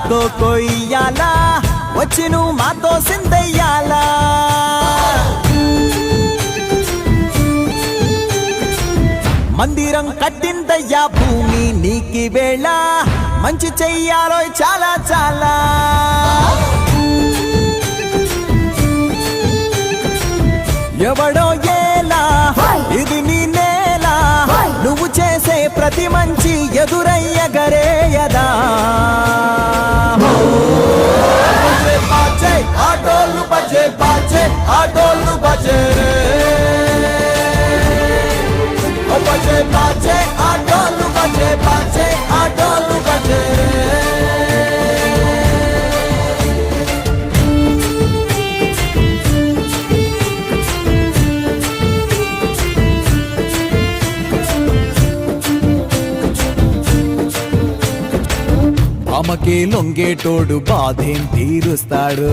మాతో కొయ్యాలా వచ్చి నువ్వు మాతో సిందయ్యాలా మందిరం కట్టిందయ్యా భూమి నీకి వేళ మంచి చెయ్యాలో చాలా చాలా ఎవడో ఏలా ఇది నీ నేల నువ్వు చేసే ప్రతి మంచి ఎదురయ్యగరేయదా ఆటోలు బజే బాజే ఆటోలు బజే బజే బాజే ఆటోలు బజే బాజే ఆటోలు బజే అమ్మకే లొంగేటోడు బాధేం తీరుస్తాడు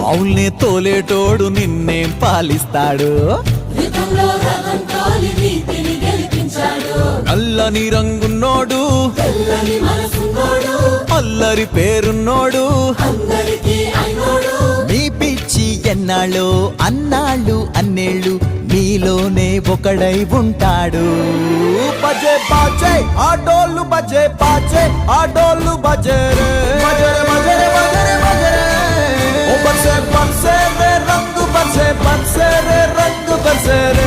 అవుల్నే తోలేటోడు నిన్నేం పాలిస్తాడు నల్లని రంగున్నోడు అల్లరి పేరున్నోడు మీ పిచ్చి ఎన్నాళ్ళు అన్నాళ్ళు అన్నేళ్ళు మీలోనే ఒకడై ఉంటాడు బజే బాజే ఆటోలు బజే బాజే ఆటోలు బజే రే బజే బర్సే బర్సే రే రంగు బర్సే బర్సే రే రంగు బర్సే రే